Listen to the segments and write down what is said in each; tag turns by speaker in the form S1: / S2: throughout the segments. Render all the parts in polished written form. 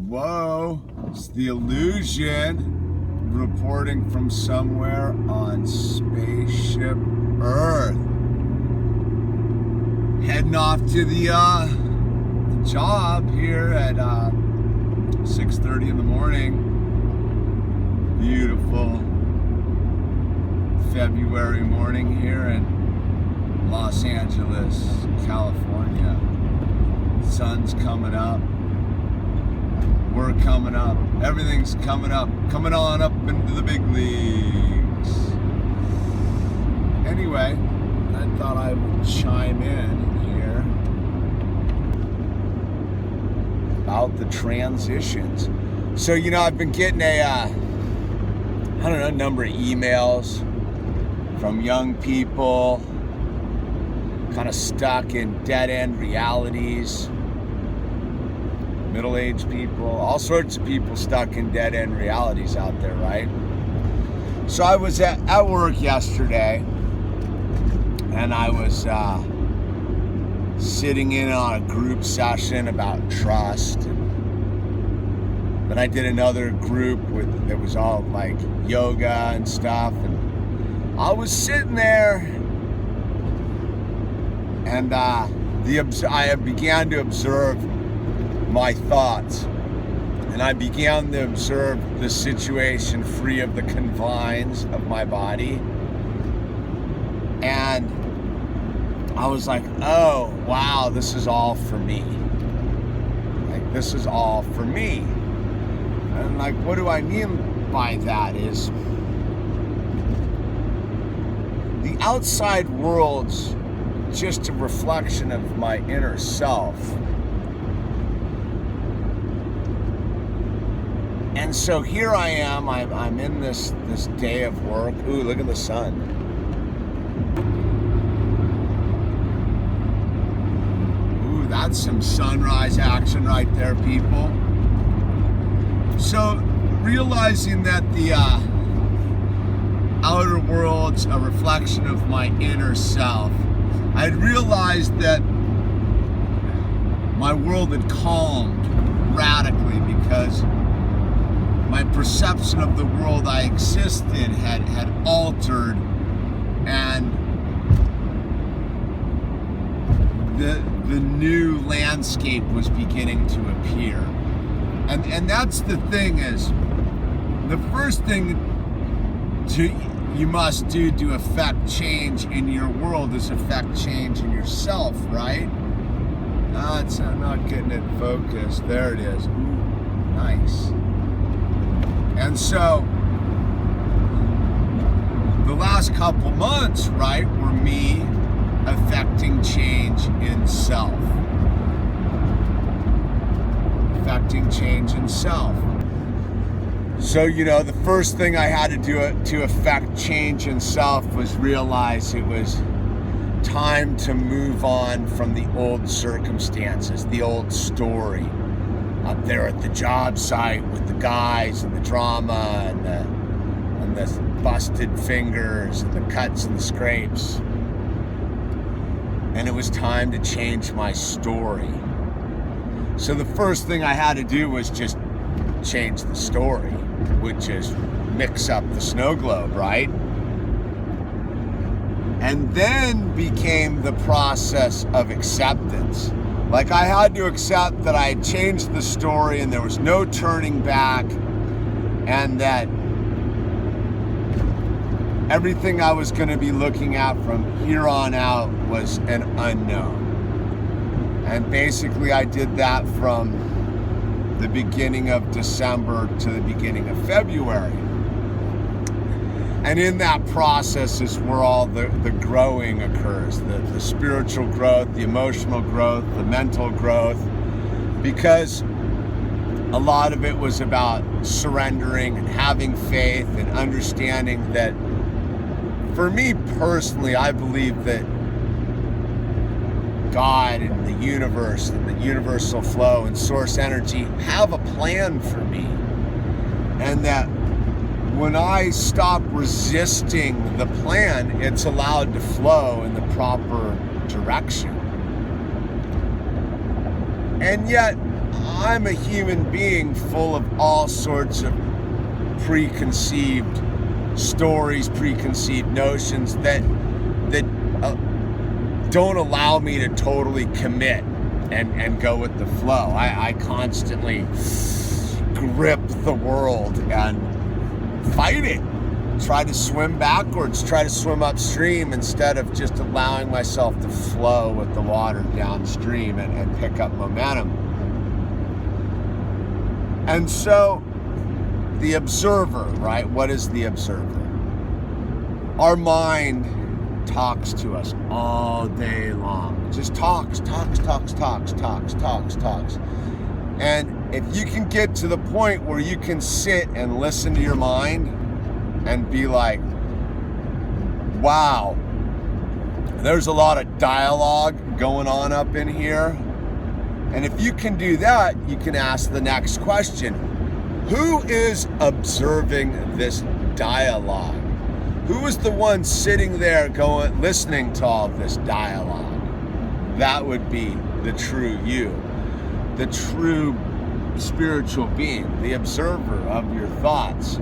S1: Whoa, it's the Illusion reporting from somewhere on Spaceship Earth. Heading off to the job here at 6:30 in the morning. Beautiful February morning here in Los Angeles, California. Sun's coming up. We're coming up. Everything's coming up. Coming on up into the big leagues. Anyway, I thought I would chime in here about the transitions. So, I've been getting a number of emails from young people kind of stuck in dead-end realities. Middle-aged people, all sorts of people stuck in dead-end realities out there, right? So I was at work yesterday, and I was sitting in on a group session about trust. Then I did another group that was all like yoga and stuff, and I was sitting there, and I began to observe my thoughts, and I began to observe the situation free of the confines of my body, and I was like, oh wow, this is all for me. Like, this is all for me. And like, what do I mean by that is the outside world's just a reflection of my inner self. And so here I am, I'm in this day of work. Ooh, look at the sun. Ooh, that's some sunrise action right there, people. So, realizing that the outer world's a reflection of my inner self, I'd realized that my world had calmed radically because my perception of the world I exist in had altered, and the new landscape was beginning to appear. And that's the thing is, the first thing you must do to affect change in your world is affect change in yourself, right? I'm not getting it focused. There it is. Ooh, nice. And so, the last couple months, right, were me affecting change in self. Affecting change in self. So, the first thing I had to do to affect change in self was realize it was time to move on from the old circumstances, the old story. Up there at the job site with the guys and the drama and the busted fingers and the cuts and the scrapes. And it was time to change my story. So the first thing I had to do was just change the story, which is mix up the snow globe, right? And then became the process of acceptance. Like, I had to accept that I had changed the story and there was no turning back, and that everything I was going to be looking at from here on out was an unknown. And basically I did that from the beginning of December to the beginning of February. And in that process is where all the growing occurs, the spiritual growth, the emotional growth, the mental growth, because a lot of it was about surrendering and having faith and understanding that, for me personally, I believe that God and the universe and the universal flow and source energy have a plan for me, and that when I stop resisting the plan, it's allowed to flow in the proper direction. And yet, I'm a human being full of all sorts of preconceived stories, preconceived notions that don't allow me to totally commit and go with the flow. I constantly grip the world and fight it. Try to swim backwards, try to swim upstream instead of just allowing myself to flow with the water downstream and pick up momentum. And so the observer, right? What is the observer? Our mind talks to us all day long. Just talks. And if you can get to the point where you can sit and listen to your mind and be like, wow, there's a lot of dialogue going on up in here. And if you can do that, you can ask the next question. Who is observing this dialogue? Who is the one sitting there listening to all of this dialogue? That would be the true you, the true spiritual being, the observer of your thoughts.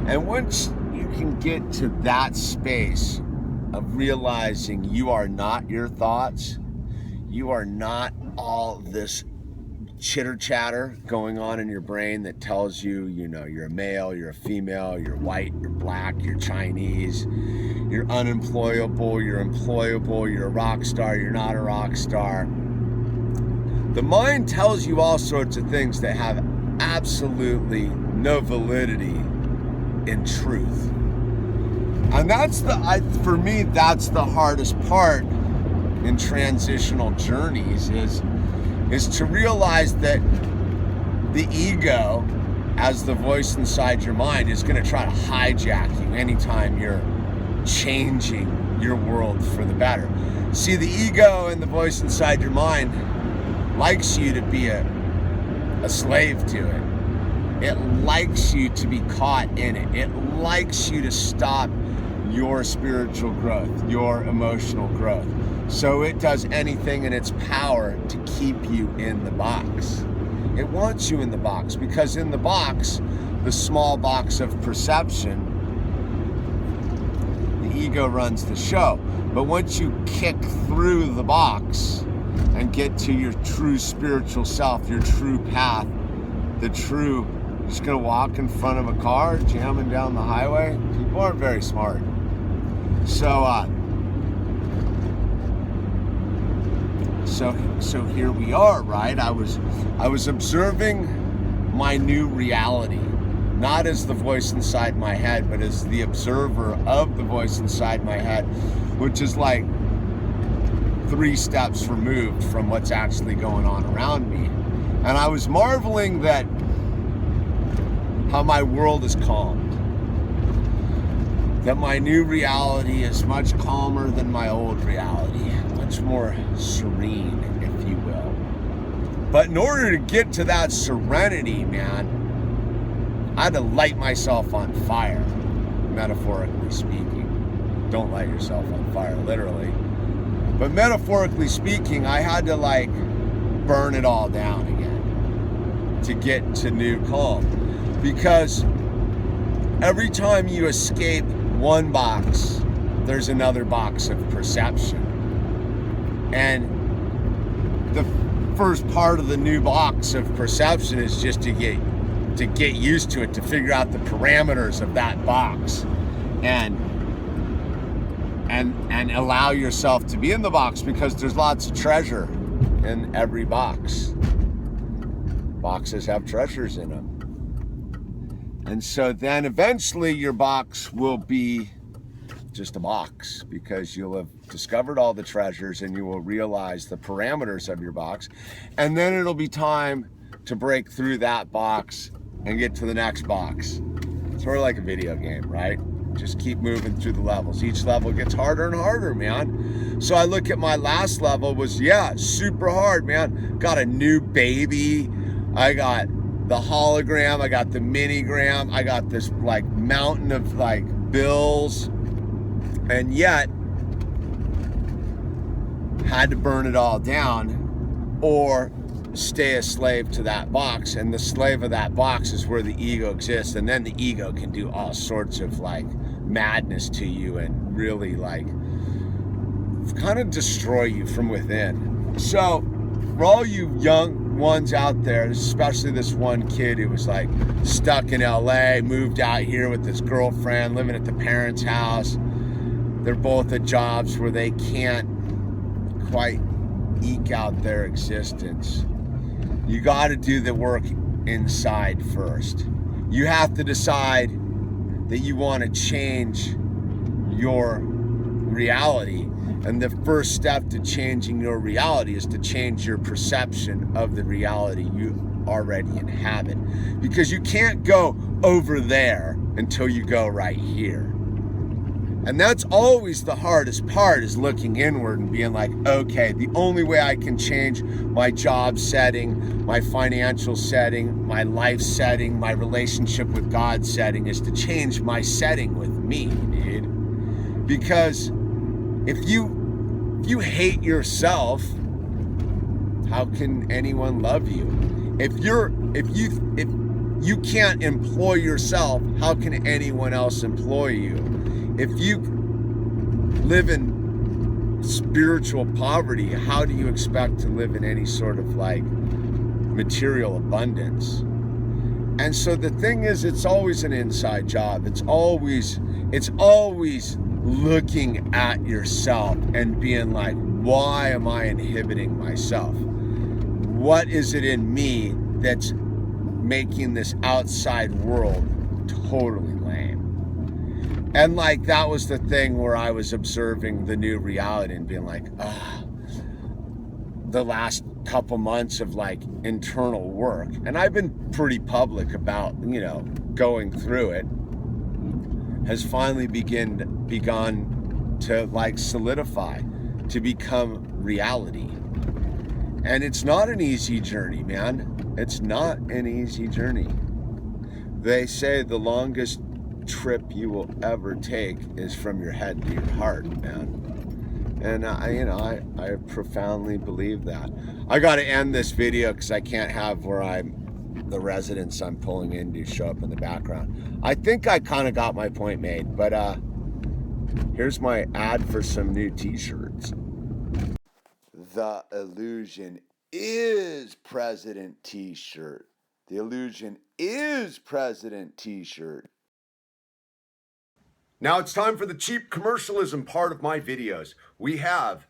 S1: And once you can get to that space of realizing you are not your thoughts, you are not all this chitter chatter going on in your brain that tells you, you're a male, you're a female, you're white, you're black, you're Chinese, you're unemployable, you're employable, you're a rock star, you're not a rock star. The mind tells you all sorts of things that have absolutely no validity in truth. And for me, that's the hardest part in transitional journeys is to realize that the ego, as the voice inside your mind, is going to try to hijack you anytime you're changing your world for the better. See, the ego and the voice inside your mind likes you to be a slave to it. It likes you to be caught in it. It likes you to stop your spiritual growth, your emotional growth. So it does anything in its power to keep you in the box. It wants you in the box because in the box, the small box of perception, the ego runs the show. But once you kick through the box and get to your true spiritual self, your true path, you're just gonna walk in front of a car jamming down the highway. People aren't very smart. So here we are, right? I was observing my new reality, not as the voice inside my head, but as the observer of the voice inside my head, which is like 3 steps removed from what's actually going on around me. And I was marveling that how my world is calmed. That my new reality is much calmer than my old reality. Much more serene, if you will. But in order to get to that serenity, man, I had to light myself on fire, metaphorically speaking. Don't light yourself on fire, literally. But metaphorically speaking, I had to burn it all down again to get to new calm. Because every time you escape one box, there's another box of perception. And the first part of the new box of perception is just to get used to it, to figure out the parameters of that box and allow yourself to be in the box, because there's lots of treasure in every box. Boxes have treasures in them. And so then eventually your box will be just a box, because you'll have discovered all the treasures and you will realize the parameters of your box. And then it'll be time to break through that box and get to the next box. It's sort of like a video game, right? Just keep moving through the levels. Each level gets harder and harder, man. So I look at my last level was, super hard, man. Got a new baby. I got the hologram, I got the minigram, I got this mountain of bills, and yet had to burn it all down or stay a slave to that box. And the slave of that box is where the ego exists. And then the ego can do all sorts of like madness to you and really like kind of destroy you from within. So for all you young ones out there, especially this one kid who was like stuck in LA, moved out here with his girlfriend, living at the parents' house. They're both at jobs where they can't quite eke out their existence. You got to do the work inside first. You have to decide that you want to change your reality. And the first step to changing your reality is to change your perception of the reality you already inhabit. Because you can't go over there until you go right here. And that's always the hardest part, is looking inward and being like, okay, the only way I can change my job setting, my financial setting, my life setting, my relationship with God setting is to change my setting with me, dude. Because if you hate yourself, how can anyone love you? If you can't employ yourself, how can anyone else employ you? If you live in spiritual poverty, how do you expect to live in any sort of like material abundance? And so the thing is, it's always an inside job. It's always looking at yourself and being like, why am I inhibiting myself? What is it in me that's making this outside world totally lame? And like, that was the thing where I was observing the new reality and being like, the last couple months of like internal work. And I've been pretty public about, going through it, has finally begun to like solidify, to become reality. And it's not an easy journey, man. It's not an easy journey. They say the longest trip you will ever take is from your head to your heart, man. And I profoundly believe that. I got to end this video because I can't have the residence I'm pulling into show up in the background. I think I kind of got my point made, but here's my ad for some new t-shirts. The Illusion is President t-shirt. The Illusion is President t-shirt. Now it's time for the cheap commercialism part of my videos. We have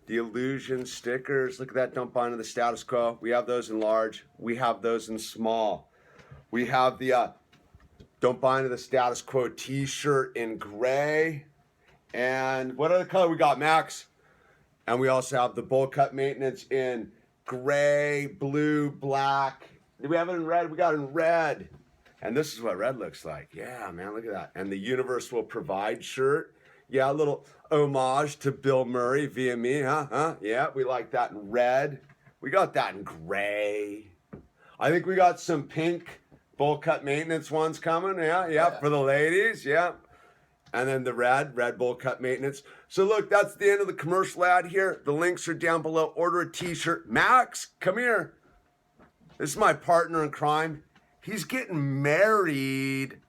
S1: the Illusion stickers. Look at that, don't buy into the status quo. We have those in large. We have those in small. We have the don't buy into the status quo t-shirt in gray. And what other color we got, Max? And we also have the bowl cut maintenance in gray, blue, black. Do we have it in red? We got it in red. And this is what red looks like. Yeah, man, look at that. And the Universe Will Provide shirt. Yeah, a little homage to Bill Murray via me, huh? Yeah, we like that in red. We got that in gray. I think we got some pink bowl cut maintenance ones coming. Yeah, for the ladies, yeah. And then the red bowl cut maintenance. So look, that's the end of the commercial ad here. The links are down below. Order a t-shirt. Max, come here. This is my partner in crime. He's getting married.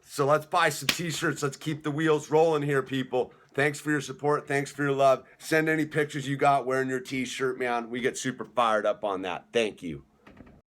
S1: So let's buy some t-shirts. Let's keep the wheels rolling here, people. Thanks for your support. Thanks for your love. Send any pictures you got wearing your t-shirt, man. We get super fired up on that. Thank you.